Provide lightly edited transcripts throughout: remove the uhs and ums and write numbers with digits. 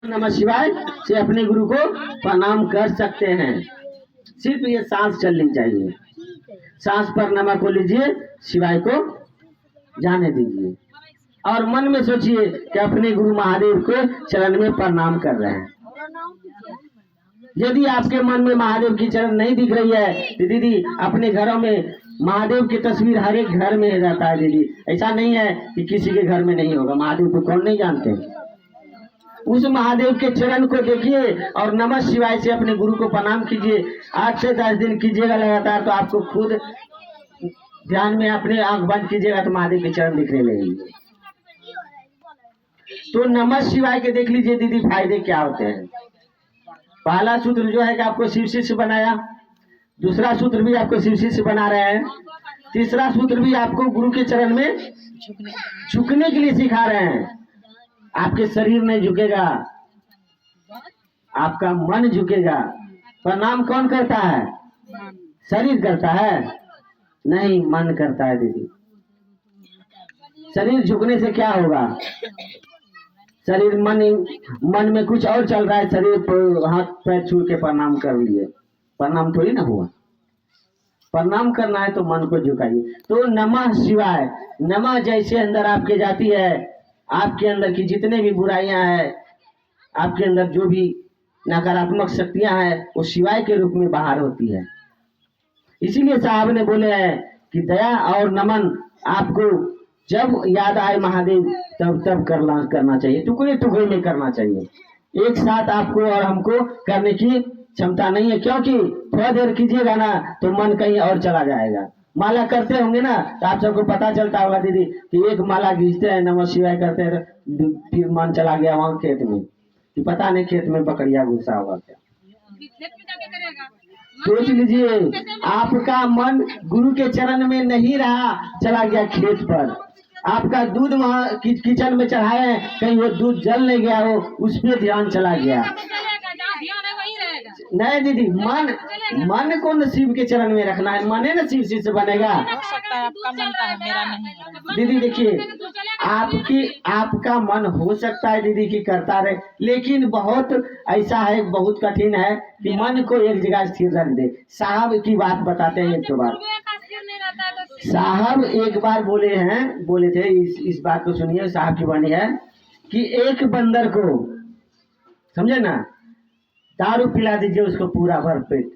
नमः शिवाय से अपने गुरु को प्रणाम कर सकते हैं। सिर्फ ये सांस चलनी चाहिए। सांस पर नमः को लीजिए, शिवाय को जाने दीजिए और मन में सोचिए कि अपने गुरु महादेव के चरण में प्रणाम कर रहे हैं। यदि आपके मन में महादेव की चरण नहीं दिख रही है तो दीदी अपने घरों में महादेव की तस्वीर हर एक घर में रहता है। दीदी ऐसा नहीं है कि किसी के घर में नहीं होगा। महादेव को कौन नहीं जानते। उस महादेव के चरण को देखिए और नमः शिवाय से अपने गुरु को प्रणाम कीजिए। 8 से 10 दिन कीजिएगा लगातार तो आपको खुद ध्यान में अपने आंख बंद कीजिएगा तो महादेव के चरण दिखने लगेंगे। तो नमः शिवाय के देख लीजिए दीदी फायदे क्या होते हैं। पहला सूत्र जो है कि आपको शिव शिष्य बनाया, दूसरा सूत्र भी आपको शिव शिष्य बना रहे हैं, तीसरा सूत्र भी आपको गुरु के चरण में झुकने के लिए सिखा रहे हैं। आपके शरीर नहीं झुकेगा, आपका मन झुकेगा। प्रणाम कौन करता है? शरीर करता है? नहीं, मन करता है दीदी। शरीर झुकने से क्या होगा? शरीर मन में कुछ और चल रहा है। शरीर पर हाथ पैर छू के प्रणाम कर लिए, प्रणाम थोड़ी ना हुआ। प्रणाम करना है तो मन को झुकाइए। तो नमः शिवाय, नमः जैसे अंदर आपके जाती है, आपके अंदर की जितने भी बुराइयां हैं, आपके अंदर जो भी नकारात्मक शक्तियां हैं, वो शिवाय के रूप में बाहर होती है। इसीलिए साहब ने बोले हैं कि दया और नमन आपको जब याद आए महादेव तब करना चाहिए। टुकड़े टुकड़े में करना चाहिए। एक साथ आपको और हमको करने की क्षमता नहीं है, क्योंकि थोड़ा देर कीजिएगा ना तो मन कहीं और चला जाएगा। माला करते होंगे ना तो आप सबको पता चलता होगा दीदी कि एक माला खींचते हैं, नमः शिवाय करते हैं, फिर मन चला गया वहां खेत में, कि पता नहीं खेत में बकरिया घुसा होगा क्या। सोच लीजिए आपका मन गुरु के चरण में नहीं रहा, चला गया खेत पर। आपका दूध वहां किचन में चढ़ाए, कहीं वो दूध जल नहीं गया हो, उस पर ध्यान चला गया। नहीं दीदी, मन को शिव के चरण में रखना है, मन है ना शिव से बनेगा। हो सकता है आपका मन का है, मेरा नहीं। दीदी देखिए आपका मन हो सकता है दीदी की करता रहे, लेकिन बहुत ऐसा है, बहुत कठिन है कि मन को एक जगह स्थिर रख दे। साहब की बात बताते हैं। एक तो बात साहब एक बार बोले थे, इस बात को सुनिए, साहब की वाणी है कि एक बंदर को समझे ना, दारू पिला दीजिए उसको पूरा भर पेट,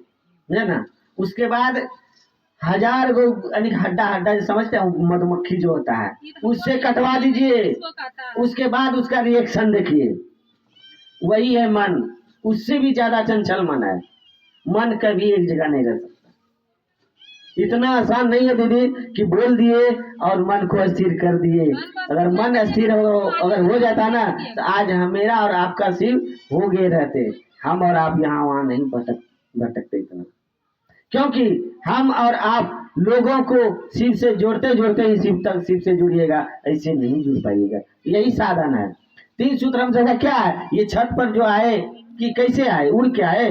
समझे ना। उसके बाद 1000 गो हड्डा समझते हैं, मधुमक्खी जो होता है उससे कटवा दीजिए। उसके बाद उसका रिएक्शन देखिए। वही है मन, उससे भी ज्यादा चंचल मन है। मन कभी एक जगह नहीं रह सकता। इतना आसान नहीं है दीदी कि बोल दिए और मन को अस्थिर कर दिए। अगर मन अस्थिर अगर हो जाता ना तो आज मेरा और आपका शिव हो गए रहते। हम और आप यहाँ वहाँ नहीं भटकते इतना, क्योंकि हम और आप लोगों को शिव से जोड़ते जोड़ते ही शिव से जुड़िएगा, ऐसे नहीं जुड़ पाइएगा। यही साधन है। 3 सूत्र हम जगह क्या है, ये छत पर जो आए कि कैसे आए, उड़ के आए?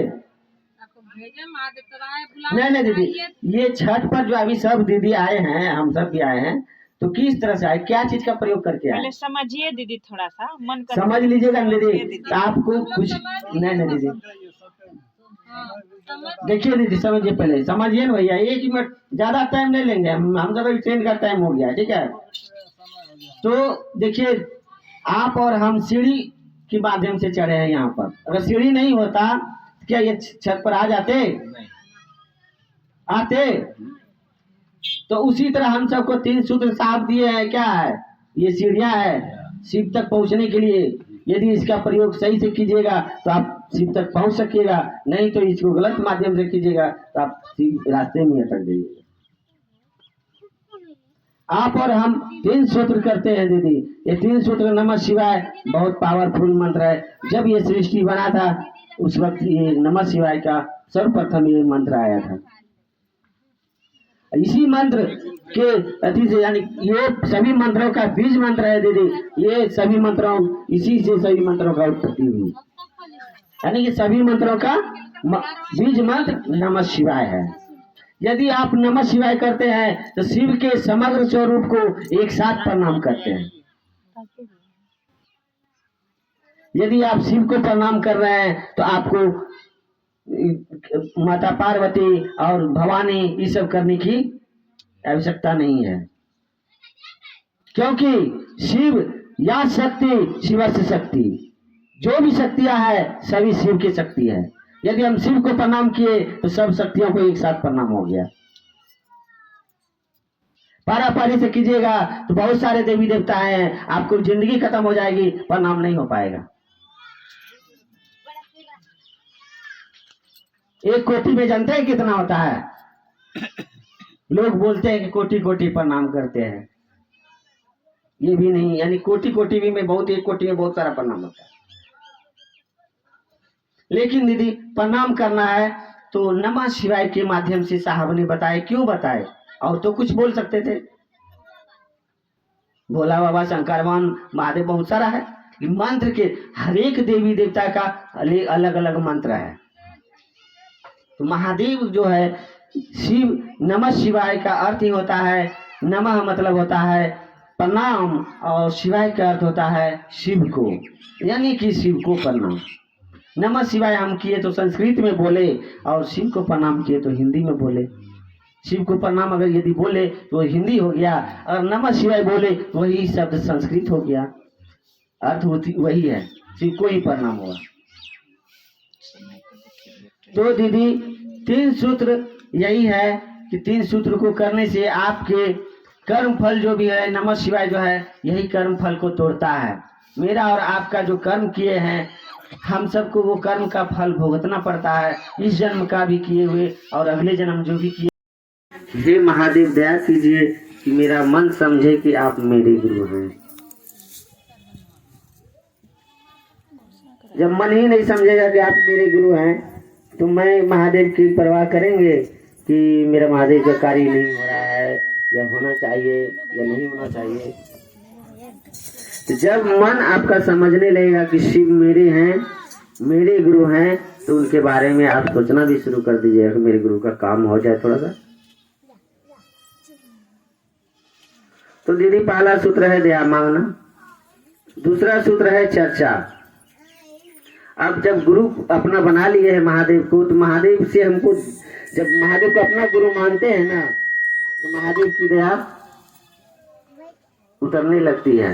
नहीं दीदी, ये छत पर जो अभी सब दीदी आए हैं, हम सब भी आए हैं, तो किस तरह से आए, क्या चीज का प्रयोग करके आए? समझिए दीदी, थोड़ा सा मन कर समझ लीजिएगा दीदी। आपको कुछ नहीं दीदी, देखिए दीदी समझिए, पहले समझिए ना भैया। 1 मिनट ज्यादा टाइम नहीं लेंगे हम सब, ट्रेन का टाइम हो गया, ठीक है। तो देखिए आप और हम सीढ़ी के माध्यम से चढ़े हैं यहाँ पर। अगर सीढ़ी नहीं होता क्या ये छत पर आ जाते? आते। तो उसी तरह हम सबको 3 सूत्र साहब दिए हैं। क्या है? ये सीढ़ियां है शिव तक पहुंचने के लिए। यदि इसका प्रयोग सही से कीजिएगा तो आप शिव तक पहुंच सकिएगा, नहीं तो इसको गलत माध्यम से कीजिएगा तो आप रास्ते में अटक जाइएगा। आप और हम 3 सूत्र करते हैं दीदी। ये 3 सूत्र नमः शिवाय बहुत पावरफुल मंत्र है। जब ये सृष्टि बना था उस वक्त ये नमः शिवाय का सर्वप्रथम ये मंत्र आया था। इसी मंत्र के अति से, यानी ये सभी मंत्रों का बीज मंत्र है दीदी। ये सभी मंत्रों, इसी से सभी मंत्रों का उत्पत्ति हुई, यानी कि सभी मंत्रों का बीज मंत्र नमः शिवाय है। यदि आप नमः शिवाय करते हैं तो शिव के समग्र स्वरूप को एक साथ प्रणाम करते हैं। यदि आप शिव को प्रणाम कर रहे हैं तो आपको माता पार्वती और भवानी ये सब करने की आवश्यकता नहीं है, क्योंकि शिव या शक्ति शिवस्य शक्ति, जो भी शक्तियां है सभी शिव की शक्ति है। यदि हम शिव को प्रणाम किए तो सब शक्तियों को एक साथ प्रणाम हो गया। पारापारी से कीजिएगा तो बहुत सारे देवी देवता हैं, आपको जिंदगी खत्म हो जाएगी, प्रणाम नहीं हो पाएगा। एक कोटि में जानते हैं कितना होता है? लोग बोलते हैं कि कोटि कोटि प्रणाम करते हैं, ये भी नहीं, यानी कोटि कोटि भी में बहुत, एक कोटि में बहुत सारा प्रणाम होता है। लेकिन दीदी प्रणाम करना है तो नमः शिवाय के माध्यम से साहब ने बताए। क्यों बताए? और तो कुछ बोल सकते थे, भोला बाबा, शंकर भगवान, महादेव, बहुत सारा है। मंत्र के हर एक देवी देवता का अलग अलग मंत्र है। तो महादेव जो है शिव, नमः शिवाय का अर्थ ही होता है, नमः मतलब होता है प्रणाम और शिवाय का अर्थ होता है शिव को, यानी कि शिव को प्रणाम। नमः शिवाय हम किए तो संस्कृत में बोले और शिव को प्रणाम किए तो हिंदी में बोले। शिव को प्रणाम अगर यदि बोले तो हिंदी हो गया, और नमः शिवाय बोले तो वही शब्द संस्कृत हो गया, अर्थ वही है, शिव को ही प्रणाम हुआ। तो दीदी 3 सूत्र यही है कि 3 सूत्र को करने से आपके कर्म फल जो भी है, नमः शिवाय जो है यही कर्म फल को तोड़ता है। मेरा और आपका जो कर्म किए हैं हम सबको वो कर्म का फल भुगतना पड़ता है, इस जन्म का भी किए हुए और अगले जन्म जो भी किए। हे महादेव दया कीजिए कि मेरा मन समझे कि आप मेरे गुरु हैं। जब मन ही नहीं समझेगा कि आप मेरे गुरु हैं तो मैं महादेव की परवाह करेंगे कि मेरा महादेव का कार्य नहीं हो रहा है, या होना चाहिए या नहीं होना चाहिए। तो जब मन आपका समझने लगेगा कि शिव मेरे हैं, मेरे गुरु हैं, तो उनके बारे में आप सोचना भी शुरू कर दीजिएगा कि मेरे गुरु का काम हो जाए थोड़ा सा। तो दीदी पहला सूत्र है दया मांगना, दूसरा सूत्र है चर्चा। अब जब गुरु अपना बना लिए है महादेव को, तो महादेव से हमको, जब महादेव को अपना गुरु मानते हैं ना, तो महादेव की दया उतरने लगती है।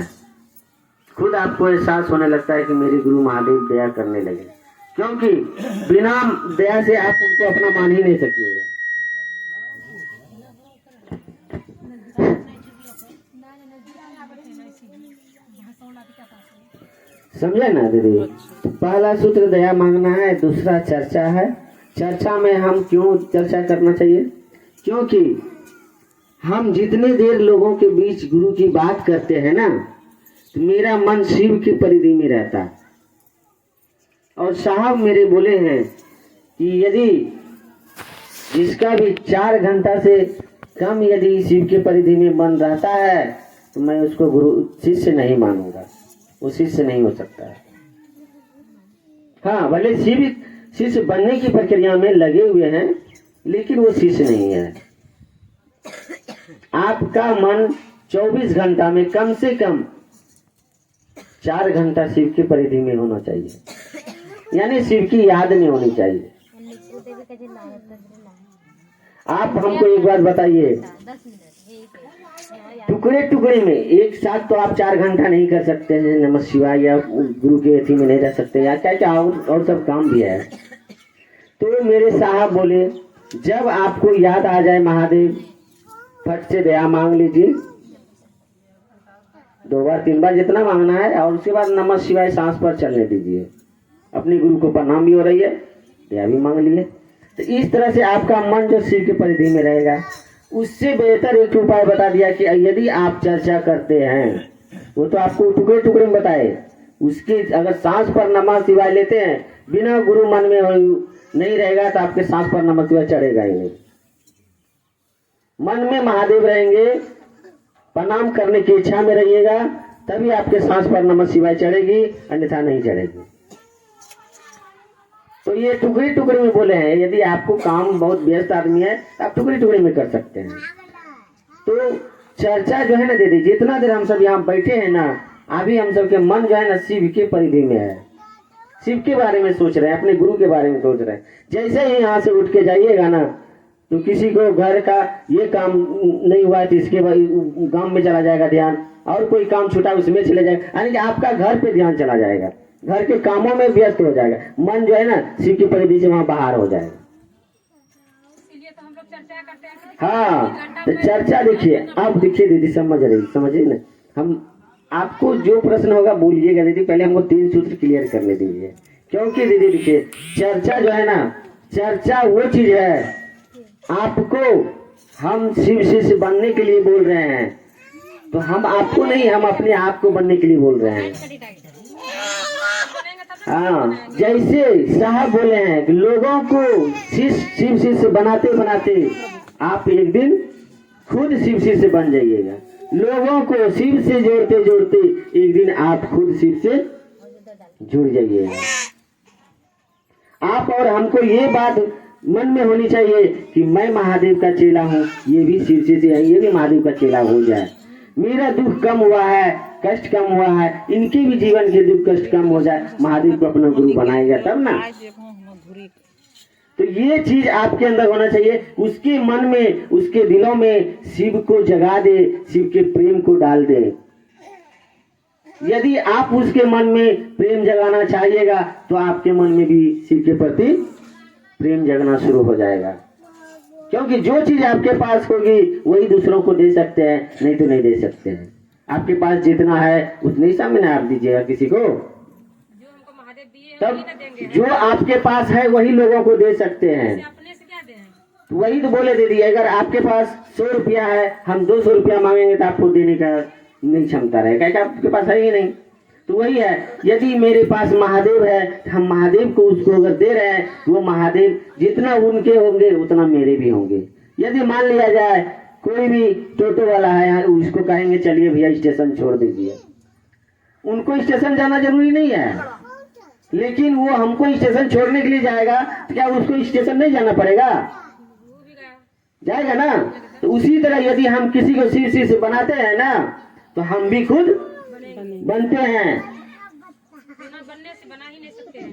खुद आपको एहसास होने लगता है कि मेरे गुरु महादेव दया करने लगे, क्योंकि बिना दया से आप उनको अपना मान ही नहीं सकिएगा। समझे ना दीदी? पहला सूत्र दया मांगना है, दूसरा चर्चा है। चर्चा में हम क्यों चर्चा करना चाहिए? क्योंकि हम जितने देर लोगों के बीच गुरु की बात करते हैं ना, तो मेरा मन शिव की परिधि में रहता है। और साहब मेरे बोले हैं कि यदि जिसका भी 4 घंटा से कम यदि शिव की परिधि में मन रहता है तो मैं उसको गुरु शिष्य नहीं मानूंगा, वो शिष्य नहीं हो सकता है। हाँ, भले शिष्य बनने की प्रक्रिया में लगे हुए हैं, लेकिन वो शिष्य नहीं है। आपका मन 24 घंटा में कम से कम 4 घंटा शिव की परिधि में होना चाहिए, यानी शिव की याद नहीं होनी चाहिए। आप हमको एक बात बताइए, टुकड़े टुकड़े में एक साथ तो आप 4 घंटा नहीं कर सकते हैं नमः शिवाय, या गुरु के अथी में नहीं रह सकते, या क्या क्या और सब काम भी है। तो मेरे साहब बोले जब आपको याद आ जाए महादेव, फट से दया मांग लीजिए, 2 बार 3 बार जितना मांगना है, और उसके बाद नमः शिवाय सांस पर चलने दीजिए। अपने गुरु को प्रणाम भी हो रही है, दया भी मांग लिए। तो इस तरह से आपका मन जो शिव की परिधि में रहेगा। उससे बेहतर एक उपाय बता दिया कि यदि आप चर्चा करते हैं, वो तो आपको टुकड़े टुकड़े में बताए, उसके अगर सांस पर नमः शिवाय लेते हैं, बिना गुरु मन में नहीं रहेगा तो आपके सांस पर नमः शिवाय चढ़ेगा ही नहीं। मन में महादेव रहेंगे, प्रणाम करने की इच्छा में रहिएगा, तभी आपके सांस पर नमः शिवाय चढ़ेगी, अन्यथा नहीं चढ़ेगी। तो ये टुकड़े टुकड़े में बोले हैं, यदि आपको काम बहुत व्यस्त आदमी है तो आप टुकड़े टुकड़े में कर सकते हैं। तो चर्चा जो है ना दीदी, जितना देर हम सब यहाँ बैठे हैं ना, अभी हम सब के मन जो है ना शिव के परिधि में है। शिव के बारे में सोच रहे हैं, अपने गुरु के बारे में सोच रहे हैं। जैसे ही यहाँ से उठ के जाइएगा ना, तो किसी को घर का ये काम नहीं हुआ तो इसके गांव में चला जाएगा ध्यान, और कोई काम छूटा उसमें चले जाएगा, यानी कि आपका घर पे ध्यान चला जाएगा, घर के कामों में व्यस्त हो जाएगा, मन जो है ना शिव की परिधि से वहाँ बाहर हो जाएगा। हाँ, तो चर्चा देखिए, अब देखिए दीदी समझिए ना, हम आपको जो प्रश्न होगा बोलिएगा दीदी, पहले हमको 3 सूत्र क्लियर करने दीजिए। क्योंकि दीदी देखिए, चर्चा जो है ना, चर्चा वो चीज है, आपको हम शिव शिष्य बनने के लिए बोल रहे हैं, तो हम आपको नहीं, हम अपने आप को बनने के लिए बोल रहे हैं। हाँ, जैसे साहब बोले हैं कि लोगों को शिव शिष्य बनाते बनाते आप एक दिन खुद शिव शिष्य बन जाइएगा। लोगों को शिव से जोड़ते जोड़ते एक दिन आप खुद शिव से जुड़ जाइएगा। आप और हमको ये बात मन में होनी चाहिए कि मैं महादेव का चेला हूँ, ये भी शिव शिष्य है, ये भी महादेव का चेला हो जाए। मेरा दुख कम हुआ है, कष्ट कम हुआ है, इनके भी जीवन के दुख कष्ट कम हो जाए, महादेव को अपना गुरु बनाएगा तब ना। तो ये चीज आपके अंदर होना चाहिए, उसके मन में, उसके दिलों में शिव को जगा दे, शिव के प्रेम को डाल दे। यदि आप उसके मन में प्रेम जगाना चाहिएगा तो आपके मन में भी शिव के प्रति प्रेम जगना शुरू हो जाएगा। क्योंकि जो चीज आपके पास होगी वही दूसरों को दे सकते हैं, नहीं तो नहीं दे सकते हैं। आपके पास जितना है उतने ही सामने आप दीजिएगा किसी को, तब जो आपके पास है वही लोगों को दे सकते हैं। तो वही तो बोले दीदी, अगर आपके पास 100 रुपया है, हम 200 रुपया मांगेंगे तो आपको देने का नहीं क्षमता रहेगा, क्या आपके पास है ही नहीं। तो वही है, यदि मेरे पास महादेव है, हम महादेव को उसको अगर दे रहे हैं, वो महादेव जितना उनके होंगे उतना मेरे भी होंगे। यदि मान लिया जाए कोई भी टोटो वाला है, उसको कहेंगे चलिए भैया स्टेशन छोड़ दीजिए, उनको स्टेशन जाना जरूरी नहीं है, लेकिन वो हमको स्टेशन छोड़ने के लिए जाएगा, तो क्या उसको स्टेशन नहीं जाना पड़ेगा? जाएगा ना। तो उसी तरह यदि हम किसी को शिव शिष्य बनाते हैं ना, तो हम भी खुद बनते हैं।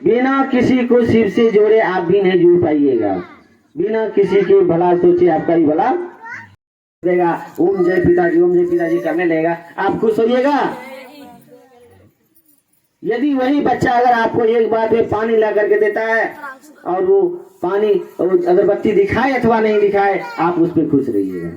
बिना किसी को शिव से जोड़े आप भी नहीं जुड़ पाइएगा, बिना किसी के भला सोचे आपका ही भला देगा। ओम जय पिताजी करने लेगा, आप खुश होइएगा। यदि वही बच्चा अगर आपको एक बार में पानी ला करके देता है और वो पानी अगरबत्ती दिखाए अथवा नहीं दिखाए, आप उस पर खुश रहिएगा।